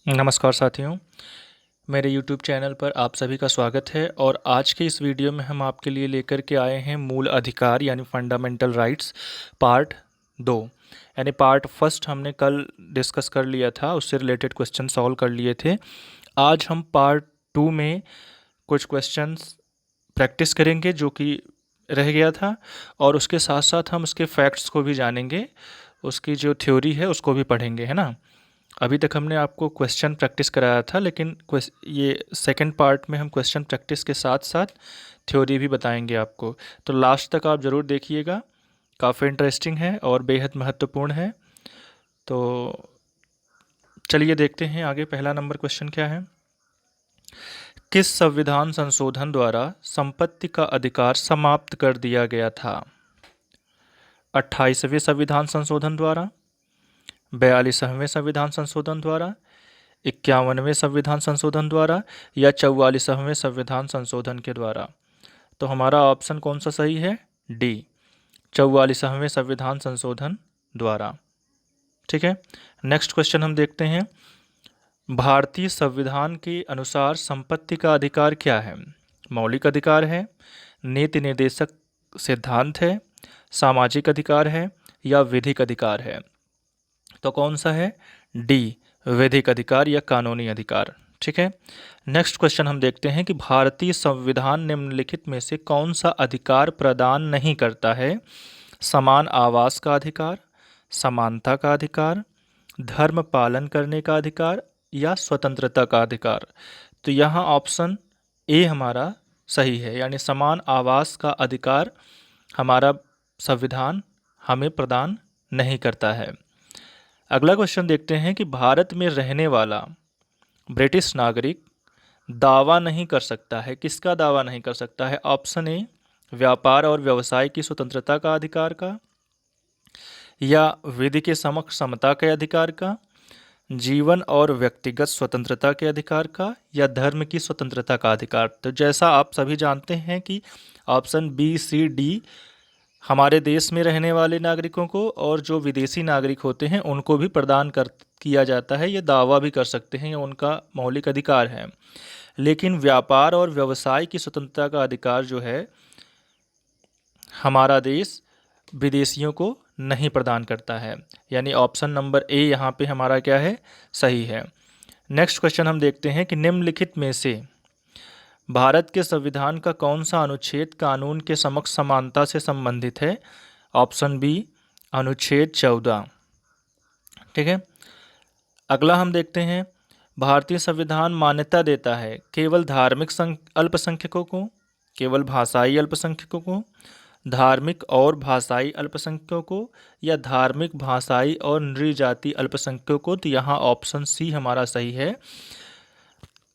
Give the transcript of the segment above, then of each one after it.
नमस्कार साथियों, मेरे YouTube चैनल पर आप सभी का स्वागत है। और आज के इस वीडियो में हम आपके लिए लेकर के आए हैं मूल अधिकार यानी फंडामेंटल राइट्स पार्ट 2। यानी पार्ट फर्स्ट हमने कल डिस्कस कर लिया था, उससे रिलेटेड क्वेश्चन सॉल्व कर लिए थे। आज हम पार्ट 2 में कुछ क्वेश्चंस प्रैक्टिस करेंगे जो कि रह गया था, और उसके साथ साथ हम उसके फैक्ट्स को भी जानेंगे, उसकी जो थ्योरी है उसको भी पढ़ेंगे, है ना। अभी तक हमने आपको क्वेश्चन प्रैक्टिस कराया था, लेकिन ये सेकंड पार्ट में हम क्वेश्चन प्रैक्टिस के साथ साथ थ्योरी भी बताएंगे आपको। तो लास्ट तक आप ज़रूर देखिएगा, काफ़ी इंटरेस्टिंग है और बेहद महत्वपूर्ण है। तो चलिए देखते हैं आगे। पहला नंबर क्वेश्चन क्या है? किस संविधान संशोधन द्वारा संपत्ति का अधिकार समाप्त कर दिया गया था? 28वें संविधान संशोधन द्वारा, 42वें संविधान संशोधन द्वारा, 51वें संविधान संशोधन द्वारा, या 44वें संविधान संशोधन के द्वारा? तो हमारा ऑप्शन कौन सा सही है? डी, 44वें संविधान संशोधन द्वारा। ठीक है, नेक्स्ट क्वेश्चन हम देखते हैं। भारतीय संविधान के अनुसार संपत्ति का अधिकार क्या है? मौलिक अधिकार है, नीति निर्देशक सिद्धांत है, सामाजिक अधिकार है, या विधिक अधिकार है? तो कौन सा है? डी, वैधिक अधिकार या कानूनी अधिकार। ठीक है, नेक्स्ट क्वेश्चन हम देखते हैं कि भारतीय संविधान निम्नलिखित में से कौन सा अधिकार प्रदान नहीं करता है? समान आवास का अधिकार, समानता का अधिकार, धर्म पालन करने का अधिकार, या स्वतंत्रता का अधिकार? तो यहाँ ऑप्शन ए हमारा सही है, यानी समान आवास का अधिकार हमारा संविधान हमें प्रदान नहीं करता है। अगला क्वेश्चन देखते हैं कि भारत में रहने वाला ब्रिटिश नागरिक दावा नहीं कर सकता है। किसका दावा नहीं कर सकता है? ऑप्शन ए, व्यापार और व्यवसाय की स्वतंत्रता का अधिकार का, या विधि के समक्ष समता के अधिकार का, जीवन और व्यक्तिगत स्वतंत्रता के अधिकार का, या धर्म की स्वतंत्रता का अधिकार। तो जैसा आप सभी जानते हैं कि ऑप्शन बी, सी, डी हमारे देश में रहने वाले नागरिकों को और जो विदेशी नागरिक होते हैं उनको भी प्रदान कर किया जाता है, ये दावा भी कर सकते हैं, ये उनका मौलिक अधिकार है। लेकिन व्यापार और व्यवसाय की स्वतंत्रता का अधिकार जो है हमारा देश विदेशियों को नहीं प्रदान करता है, यानी ऑप्शन नंबर ए यहाँ पे हमारा क्या है? सही है। नेक्स्ट क्वेश्चन हम देखते हैं कि निम्नलिखित में से भारत के संविधान का कौन सा अनुच्छेद कानून के समक्ष समानता से संबंधित है? ऑप्शन बी, अनुच्छेद 14। ठीक है, अगला हम देखते हैं। भारतीय संविधान मान्यता देता है केवल धार्मिक अल्पसंख्यकों को, केवल भाषाई अल्पसंख्यकों को, धार्मिक और भाषाई अल्पसंख्यकों को, या धार्मिक, भाषाई और नृजाति अल्पसंख्यकों को? तो यहाँ ऑप्शन सी हमारा सही है,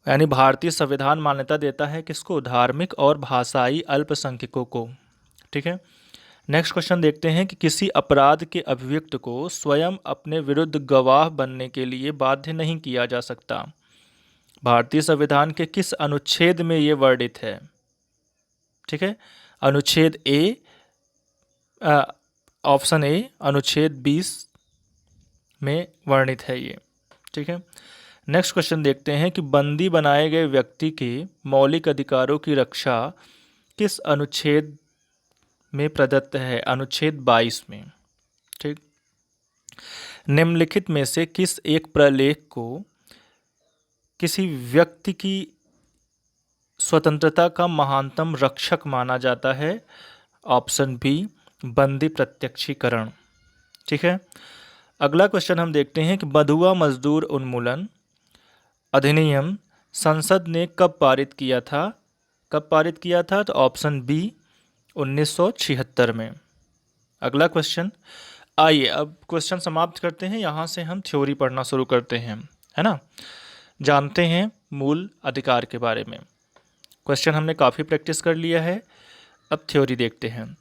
यानी भारतीय संविधान मान्यता देता है किसको? धार्मिक और भाषाई अल्पसंख्यकों को। ठीक है, नेक्स्ट क्वेश्चन देखते हैं कि किसी अपराध के अभियुक्त को स्वयं अपने विरुद्ध गवाह बनने के लिए बाध्य नहीं किया जा सकता। भारतीय संविधान के किस अनुच्छेद में ये वर्णित है? ठीक है, अनुच्छेद ए, ऑप्शन ए, अनुच्छेद 20 में वर्णित है ये। ठीक है, नेक्स्ट क्वेश्चन देखते हैं कि बंदी बनाए गए व्यक्ति के मौलिक अधिकारों की रक्षा किस अनुच्छेद में प्रदत्त है? अनुच्छेद 22 में। ठीक, निम्नलिखित में से किस एक प्रलेख को किसी व्यक्ति की स्वतंत्रता का महानतम रक्षक माना जाता है? ऑप्शन बी, बंदी प्रत्यक्षीकरण। ठीक है, अगला क्वेश्चन हम देखते हैं कि बंधुआ मजदूर उन्मूलन अधिनियम संसद ने कब पारित किया था? कब पारित किया था? तो ऑप्शन बी, 1976 में। अगला क्वेश्चन, आइए अब क्वेश्चन समाप्त करते हैं, यहाँ से हम थ्योरी पढ़ना शुरू करते हैं, है ना। जानते हैं मूल अधिकार के बारे में। क्वेश्चन हमने काफ़ी प्रैक्टिस कर लिया है, अब थ्योरी देखते हैं।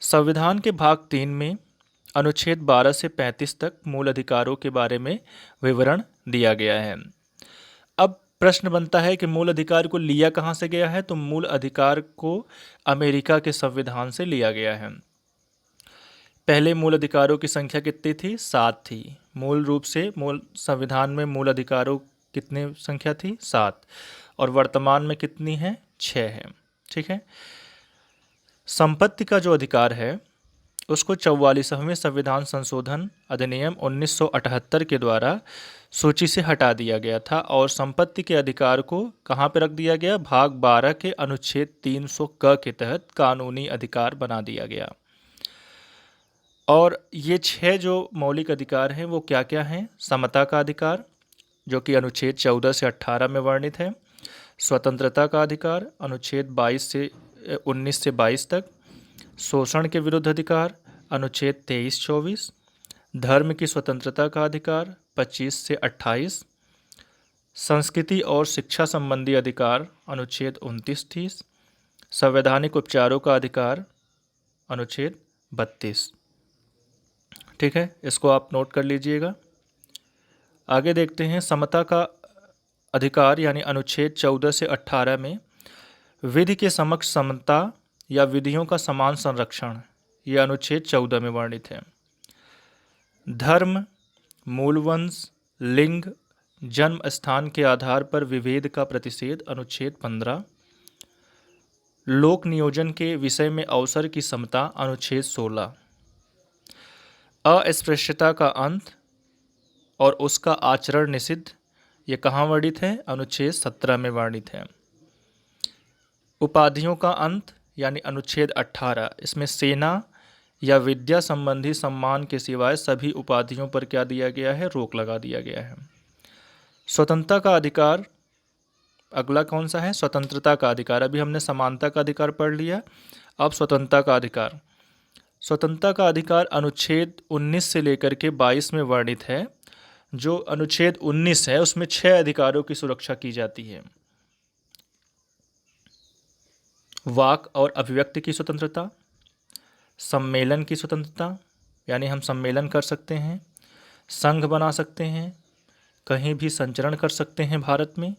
संविधान के भाग 3 में अनुच्छेद 12 से 35 तक मूल अधिकारों के बारे में विवरण दिया गया है। अब प्रश्न बनता है कि मूल अधिकार को लिया कहाँ से गया है? तो मूल अधिकार को अमेरिका के संविधान से लिया गया है। पहले मूल अधिकारों की संख्या कितनी थी? 7 थी। मूल रूप से मूल संविधान में मूल अधिकारों कितनी संख्या थी? 7। और वर्तमान में कितनी है? 6 है। ठीक है। संपत्ति का जो अधिकार है उसको 44वें संविधान संशोधन अधिनियम 1978 के द्वारा सूची से हटा दिया गया था और संपत्ति के अधिकार को कहाँ पे रख दिया गया? भाग 12 के अनुच्छेद 300 क के तहत कानूनी अधिकार बना दिया गया। और ये 6 जो मौलिक अधिकार हैं वो क्या क्या हैं? समता का अधिकार जो कि अनुच्छेद 14 से 18 में वर्णित है, स्वतंत्रता का अधिकार अनुच्छेद 19 से 22 तक, शोषण के विरुद्ध अधिकार अनुच्छेद 23-24, धर्म की स्वतंत्रता का अधिकार 25 से 28, संस्कृति और शिक्षा संबंधी अधिकार अनुच्छेद 29-30, संवैधानिक उपचारों का अधिकार अनुच्छेद 32। ठीक है, इसको आप नोट कर लीजिएगा। आगे देखते हैं समता का अधिकार यानी अनुच्छेद 14 से 18 में विधि के समक्ष समता या विधियों का समान संरक्षण, यह अनुच्छेद 14 में वर्णित है। धर्म, मूलवंश, लिंग, जन्म स्थान के आधार पर विभेद का प्रतिषेध अनुच्छेद 15, लोक नियोजन के विषय में अवसर की समता अनुच्छेद 16, अस्पृश्यता का अंत और उसका आचरण निषिद्ध, ये कहाँ वर्णित है? अनुच्छेद 17 में वर्णित है। उपाधियों का अंत यानी अनुच्छेद 18, इसमें सेना या विद्या संबंधी सम्मान के सिवाय सभी उपाधियों पर क्या दिया गया है? रोक लगा दिया गया है। स्वतंत्रता का अधिकार, अगला कौन सा है? स्वतंत्रता का अधिकार। अभी हमने समानता का अधिकार पढ़ लिया, अब स्वतंत्रता का अधिकार। स्वतंत्रता का अधिकार अनुच्छेद 19 से लेकर के 22 में वर्णित है। जो अनुच्छेद 19 है उसमें 6 अधिकारों की सुरक्षा की जाती है। वाक और अभिव्यक्ति की स्वतंत्रता, सम्मेलन की स्वतंत्रता यानी हम सम्मेलन कर सकते हैं, संघ बना सकते हैं, कहीं भी संचरण कर सकते हैं, भारत में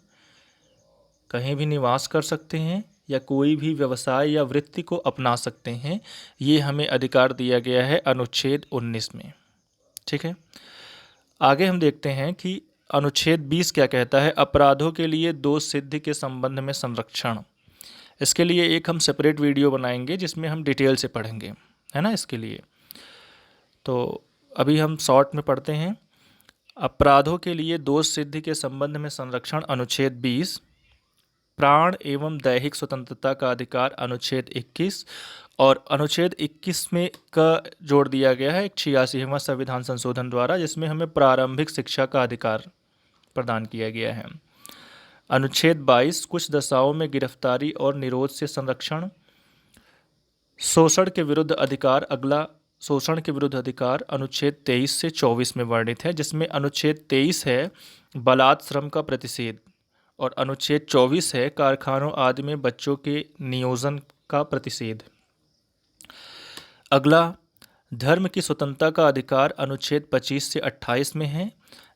कहीं भी निवास कर सकते हैं या कोई भी व्यवसाय या वृत्ति को अपना सकते हैं, ये हमें अधिकार दिया गया है अनुच्छेद 19 में। ठीक है, आगे हम देखते हैं कि अनुच्छेद 20 क्या कहता है? अपराधों के लिए दोष सिद्धि के संबंध में संरक्षण। इसके लिए एक हम सेपरेट वीडियो बनाएंगे जिसमें हम डिटेल से पढ़ेंगे, है ना। इसके लिए तो अभी हम शॉर्ट में पढ़ते हैं। अपराधों के लिए दोष सिद्धि के संबंध में संरक्षण अनुच्छेद 20, प्राण एवं दैहिक स्वतंत्रता का अधिकार अनुच्छेद 21 और अनुच्छेद 21 में का जोड़ दिया गया है 86वां संविधान संशोधन द्वारा, जिसमें हमें प्रारंभिक शिक्षा का अधिकार प्रदान किया गया है। अनुच्छेद 22 कुछ दशाओं में गिरफ्तारी और निरोध से संरक्षण। शोषण के विरुद्ध अधिकार, अगला शोषण के विरुद्ध अधिकार अनुच्छेद 23 से 24 में वर्णित है, जिसमें अनुच्छेद 23 है बलात् श्रम का प्रतिषेध और अनुच्छेद 24 है कारखानों आदि में बच्चों के नियोजन का प्रतिषेध। अगला धर्म की स्वतंत्रता का अधिकार अनुच्छेद 25 से 28 में है,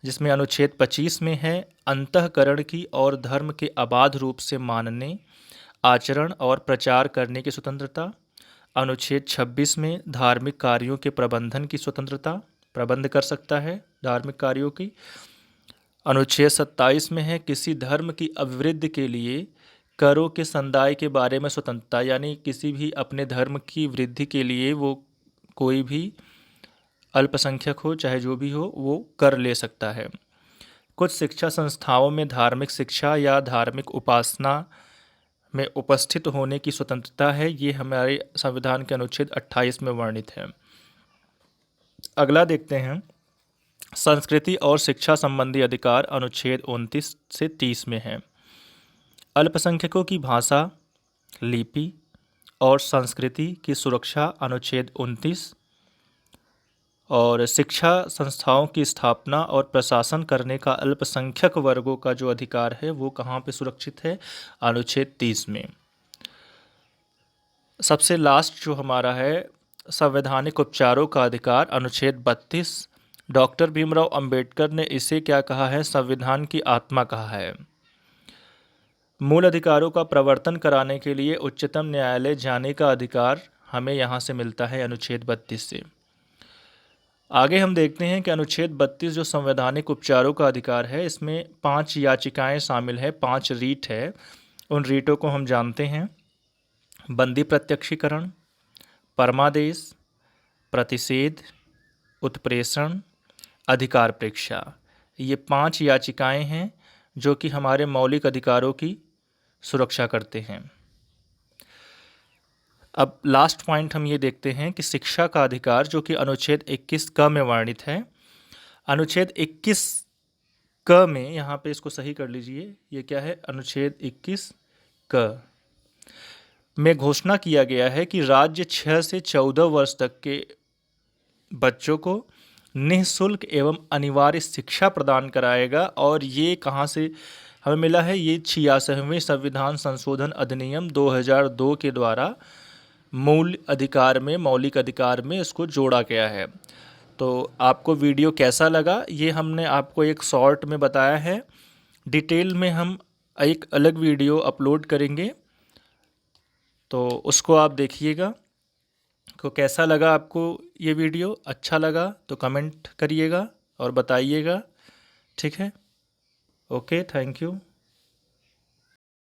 जिसमें अनुच्छेद 25 में है अंतःकरण की और धर्म के अबाध रूप से मानने, आचरण और प्रचार करने की स्वतंत्रता। अनुच्छेद 26 में धार्मिक कार्यों के प्रबंधन की स्वतंत्रता, प्रबंध कर सकता है धार्मिक कार्यों की। अनुच्छेद 27 में है किसी धर्म की अभिवृद्धि के लिए करों के संदाय के बारे में स्वतंत्रता, यानी किसी भी अपने धर्म की वृद्धि के लिए वो कोई भी अल्पसंख्यक हो चाहे जो भी हो वो कर ले सकता है। कुछ शिक्षा संस्थाओं में धार्मिक शिक्षा या धार्मिक उपासना में उपस्थित होने की स्वतंत्रता है, ये हमारे संविधान के अनुच्छेद 28 में वर्णित है। अगला देखते हैं संस्कृति और शिक्षा संबंधी अधिकार अनुच्छेद 29 से 30 में है। अल्पसंख्यकों की भाषा, लिपि और संस्कृति की सुरक्षा अनुच्छेद 29 और शिक्षा संस्थाओं की स्थापना और प्रशासन करने का अल्पसंख्यक वर्गों का जो अधिकार है वो कहाँ पे सुरक्षित है? अनुच्छेद 30 में। सबसे लास्ट जो हमारा है संवैधानिक उपचारों का अधिकार अनुच्छेद 32। डॉक्टर भीमराव अंबेडकर ने इसे क्या कहा है? संविधान की आत्मा कहा है। मूल अधिकारों का प्रवर्तन कराने के लिए उच्चतम न्यायालय जाने का अधिकार हमें यहाँ से मिलता है अनुच्छेद 32 से। आगे हम देखते हैं कि अनुच्छेद 32 जो संवैधानिक उपचारों का अधिकार है, इसमें 5 याचिकाएं शामिल है, 5 रीट है। उन रीटों को हम जानते हैं। बंदी प्रत्यक्षीकरण, परमादेश, प्रतिषेध, उत्प्रेषण, अधिकार परीक्षा। ये 5 याचिकाएं हैं जो कि हमारे मौलिक अधिकारों की सुरक्षा करते हैं। अब लास्ट पॉइंट हम ये देखते हैं कि शिक्षा का अधिकार जो कि अनुच्छेद 21 क में वर्णित है। अनुच्छेद 21 क में, यहाँ पे इसको सही कर लीजिए, ये क्या है, अनुच्छेद 21 क में घोषणा किया गया है कि राज्य 6 से 14 वर्ष तक के बच्चों को निःशुल्क एवं अनिवार्य शिक्षा प्रदान कराएगा। और ये कहाँ से हमें मिला है, ये 86वें संविधान संशोधन अधिनियम 2002 के द्वारा मौलिक अधिकार में इसको जोड़ा गया है। तो आपको वीडियो कैसा लगा, ये हमने आपको एक शॉर्ट में बताया है। डिटेल में हम एक अलग वीडियो अपलोड करेंगे, तो उसको आप देखिएगा। को कैसा लगा आपको ये वीडियो, अच्छा लगा तो कमेंट करिएगा और बताइएगा। ठीक है, ओके, थैंक यू।